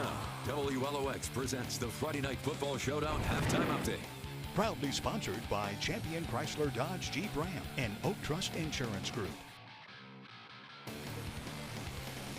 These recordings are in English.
Now, WLOX presents the Friday Night Football Showdown Halftime Update. Proudly sponsored by Champion Chrysler Dodge Jeep Ram and Oak Trust Insurance Group.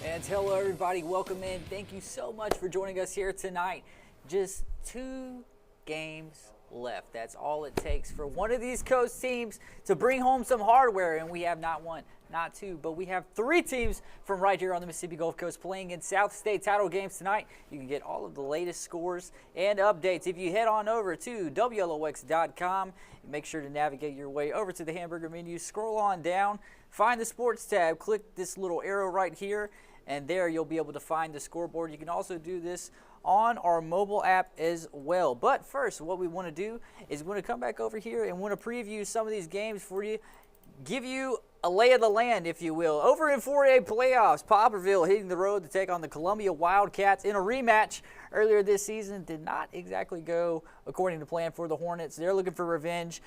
And hello everybody, welcome in. Thank you so much for joining us here tonight. Just 2 games left. That's all it takes for one of these coast teams to bring home some hardware, and we have not 1, not 2, but we have 3 teams from right here on the Mississippi Gulf Coast playing in South State title games tonight. You can get all of the latest scores and updates if you head on over to WLOX.com. Make sure to navigate your way over to the hamburger menu, scroll on down, find the sports tab, click this little arrow right here, and there you'll be able to find the scoreboard. You can also do this on our mobile app as well. But first, what we want to do is we want to come back over here and want to preview some of these games for you, give you a lay of the land, if you will. Over in 4A playoffs, Poplarville hitting the road to take on the Columbia Wildcats in a rematch earlier this season. Did not exactly go according to plan for the Hornets. They're looking for revenge.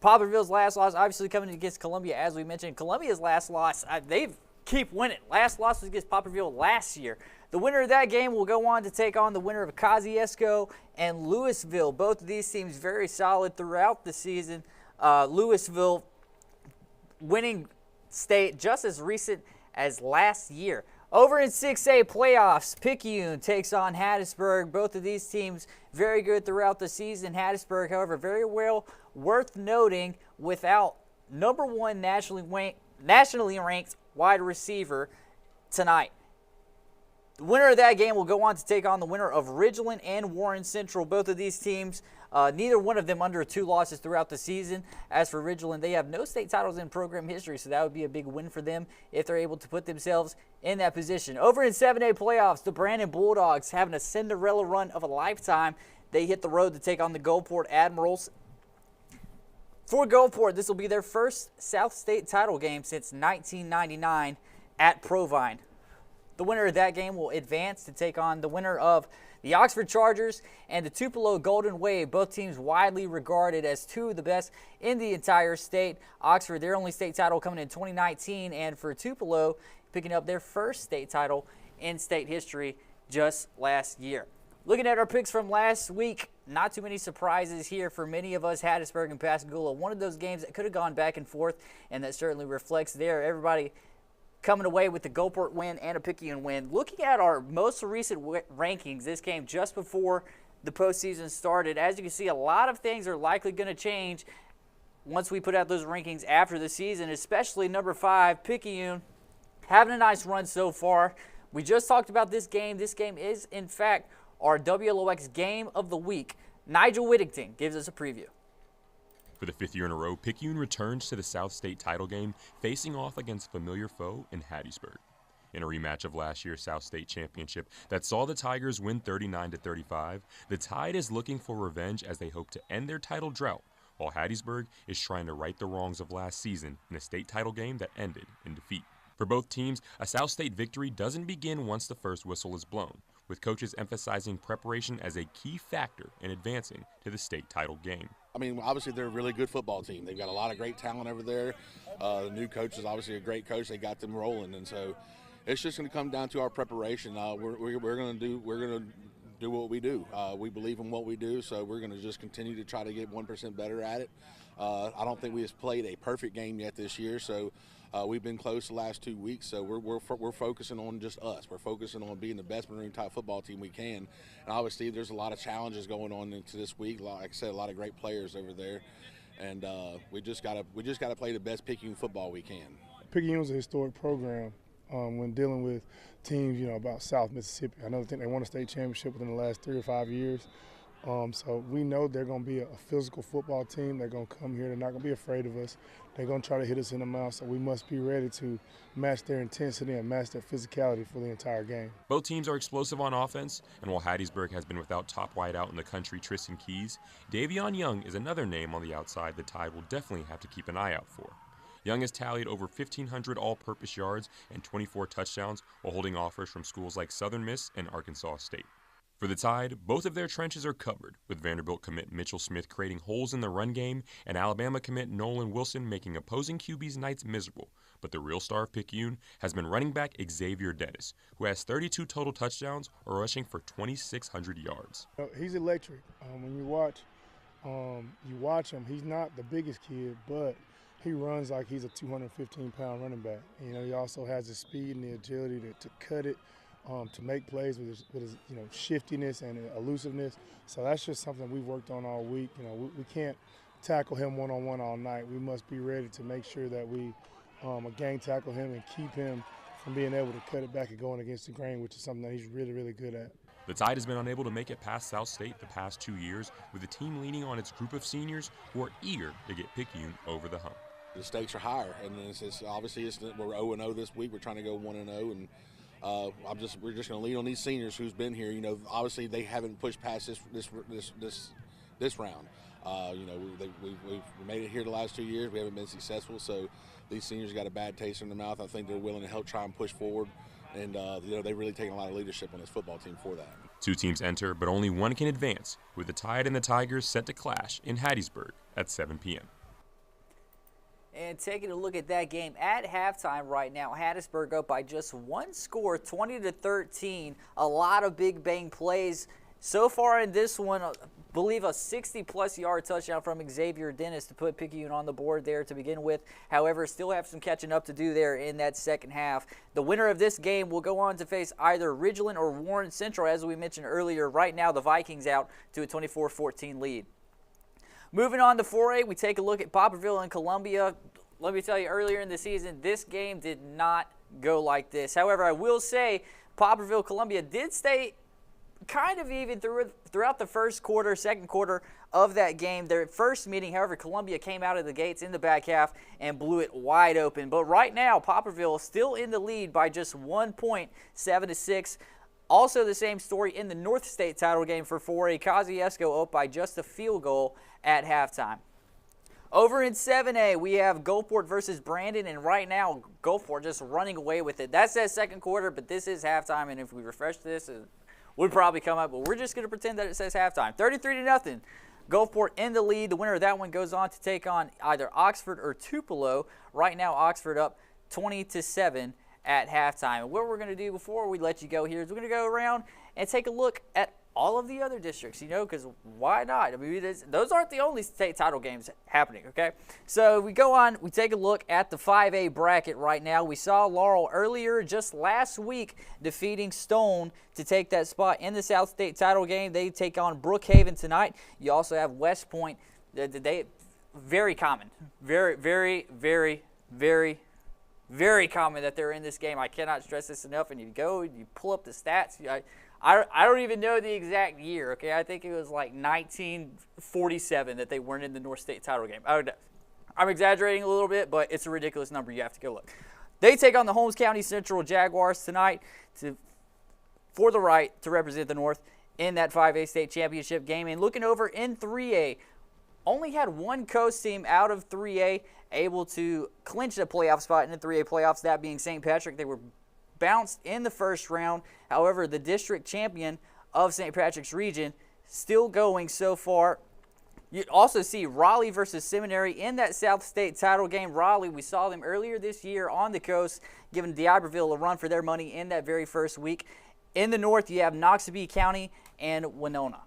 Poplarville's last loss, obviously coming against Columbia, as we mentioned. Columbia's last loss, they've keep winning. Last loss was against Poplarville last year. The winner of that game will go on to take on the winner of Kosciuszko and Louisville. Both of these teams very solid throughout the season. Louisville winning state just as recent as last year. Over in 6A playoffs, Picayune takes on Hattiesburg. Both of these teams very good throughout the season. Hattiesburg, however, very well worth noting without number 1 nationally ranked wide receiver tonight. The winner of that game will go on to take on the winner of Ridgeland and Warren Central. Both of these teams, neither one of them under 2 losses throughout the season. As for Ridgeland, they have no state titles in program history, so that would be a big win for them if they're able to put themselves in that position. Over in 7A playoffs, the Brandon Bulldogs having a Cinderella run of a lifetime. They hit the road to take on the Gulfport Admirals. For Gulfport, this will be their first South State title game since 1999 at Provine. The winner of that game will advance to take on the winner of the Oxford Chargers and the Tupelo Golden Wave, both teams widely regarded as 2 of the best in the entire state. Oxford, their only state title coming in 2019, and for Tupelo, picking up their first state title in state history just last year. Looking at our picks from last week, not too many surprises here for many of us. Hattiesburg and Pascagoula, one of those games that could have gone back and forth, and that certainly reflects there. Everybody coming away with the Gulfport win and a Picayune win. Looking at our most recent rankings, this came just before the postseason started. As you can see, a lot of things are likely going to change once we put out those rankings after the season, especially number 5, Picayune, having a nice run so far. We just talked about this game. This game is, in fact, our WLOX Game of the Week. Nigel Whittington gives us a preview. For the 5th year in a row, Picayune returns to the South State title game, facing off against a familiar foe in Hattiesburg. In a rematch of last year's South State championship that saw the Tigers win 39-35, the Tide is looking for revenge as they hope to end their title drought, while Hattiesburg is trying to right the wrongs of last season in a state title game that ended in defeat. For both teams, a South State victory doesn't begin once the first whistle is blown, with coaches emphasizing preparation as a key factor in advancing to the state title game. I mean, obviously they're a really good football team. They've got a lot of great talent over there. The new coach is obviously a great coach. They got them rolling, and so it's just going to come down to our preparation. We're going to do what we do. We believe in what we do, so we're going to just continue to try to get 1% better at it. I don't think we have played a perfect game yet this year, so we've been close the last 2 weeks. So we're focusing on just us. We're focusing on being the best Maroon type football team we can. And obviously, there's a lot of challenges going on into this week. Like I said, a lot of great players over there, and we just gotta play the best Picayune football we can. Picayune's a historic program when dealing with teams, about South Mississippi. I think they won a state championship within the last 3 or 5 years. So we know they're going to be a physical football team. They're going to come here. They're not going to be afraid of us. They're going to try to hit us in the mouth, so we must be ready to match their intensity and match their physicality for the entire game. Both teams are explosive on offense, and while Hattiesburg has been without top wideout in the country Tristan Keys, Davion Young is another name on the outside the Tide will definitely have to keep an eye out for. Young has tallied over 1,500 all-purpose yards and 24 touchdowns while holding offers from schools like Southern Miss and Arkansas State. For the Tide, both of their trenches are covered, with Vanderbilt commit Mitchell Smith creating holes in the run game and Alabama commit Nolan Wilson making opposing QB's nights miserable. But the real star of Picayune has been running back Xavier Dennis, who has 32 total touchdowns or rushing for 2,600 yards. He's electric. When you watch him, he's not the biggest kid, but he runs like he's a 215-pound running back. He also has the speed and the agility to cut it, to make plays with his shiftiness and elusiveness. So that's just something we've worked on all week. We can't tackle him one-on-one all night. We must be ready to make sure that we gang tackle him and keep him from being able to cut it back and going against the grain, which is something that he's really, really good at. The Tide has been unable to make it past South State the past 2 years, with the team leaning on its group of seniors who are eager to get Picayune over the hump. The stakes are higher, and obviously we're 0-0 this week. We're trying to go 1-0, and we're just going to lean on these seniors who's been here. Obviously they haven't pushed past this round. We've made it here the last 2 years. We haven't been successful, so these seniors got a bad taste in their mouth. I think they're willing to help try and push forward, and they've really taken a lot of leadership on this football team for that. 2 teams enter, but only one can advance, with the Tide and the Tigers set to clash in Hattiesburg at 7 p.m. And taking a look at that game at halftime right now, Hattiesburg up by just one score, 20-13. A lot of big bang plays so far in this one. I believe a 60-plus yard touchdown from Xavier Dennis to put Picayune on the board there to begin with. However, still have some catching up to do there in that second half. The winner of this game will go on to face either Ridgeland or Warren Central, as we mentioned earlier. Right now, the Vikings out to a 24-14 lead. Moving on to 4A, we take a look at Poplarville and Columbia. Let me tell you, earlier in the season, this game did not go like this. However, I will say Poplarville, Columbia did stay kind of even throughout the first quarter, second quarter of that game. Their first meeting, however, Columbia came out of the gates in the back half and blew it wide open. But right now, Poplarville is still in the lead by just 1 point, 7-6. Also the same story in the North State title game for 4A. Kosciuszko up by just a field goal at halftime. Over in 7A, we have Gulfport versus Brandon, and right now, Gulfport just running away with it. That says second quarter, but this is halftime, and if we refresh this, it would probably come up, but we're just going to pretend that it says halftime. 33-0. Gulfport in the lead. The winner of that one goes on to take on either Oxford or Tupelo. Right now, Oxford up 20-7 at halftime. And what we're going to do before we let you go here is we're going to go around and take a look at all of the other districts, because why not? I mean, those aren't the only state title games happening, okay? So we go on, we take a look at the 5A bracket right now. We saw Laurel earlier just last week defeating Stone to take that spot in the South State title game. They take on Brookhaven tonight. You also have West Point. They very common. Very, very, very, very, very common that they're in this game. I cannot stress this enough. And you go, you pull up the stats. I don't even know the exact year, okay? I think it was like 1947 that they weren't in the North State title game. I'm exaggerating a little bit, but it's a ridiculous number. You have to go look. They take on the Holmes County Central Jaguars tonight for the right to represent the North in that 5A state championship game. And looking over in 3A, only had one coast team out of 3A able to clinch a playoff spot in the 3A playoffs, that being St. Patrick. They were bounced in the first round. However, the district champion of St. Patrick's region still going so far. You also see Raleigh versus Seminary in that South State title game. Raleigh, we saw them earlier this year on the coast, giving D'Iberville a run for their money in that very first week. In the north, you have Noxubee County and Winona.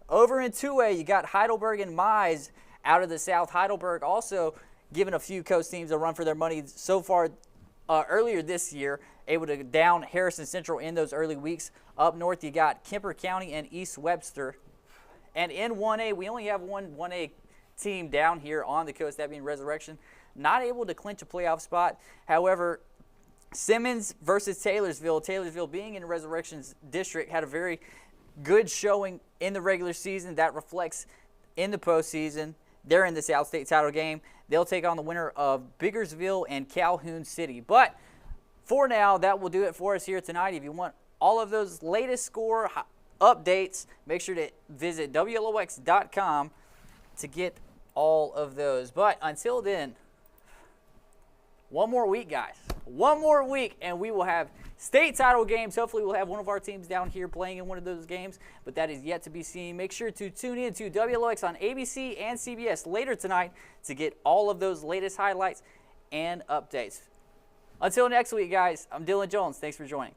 Over in 2A, you got Heidelberg and Mize out of the south. Heidelberg also giving a few coast teams a run for their money so far earlier this year, able to down Harrison Central in those early weeks. Up north, you got Kemper County and East Webster. And in 1A, we only have one 1A team down here on the coast, that being Resurrection, not able to clinch a playoff spot. However, Simmons versus Taylorsville. Taylorsville, being in Resurrection's district, had a very good showing in the regular season. That reflects in the postseason. They're in the South State title game. They'll take on the winner of Biggersville and Calhoun City. But for now, that will do it for us here tonight. If you want all of those latest score updates, make sure to visit WLOX.com to get all of those. But until then, One more week, guys. One more week, and we will have state title games. Hopefully, we'll have one of our teams down here playing in one of those games, but that is yet to be seen. Make sure to tune in to WLOX on ABC and CBS later tonight to get all of those latest highlights and updates. Until next week, guys, I'm Dylan Jones. Thanks for joining.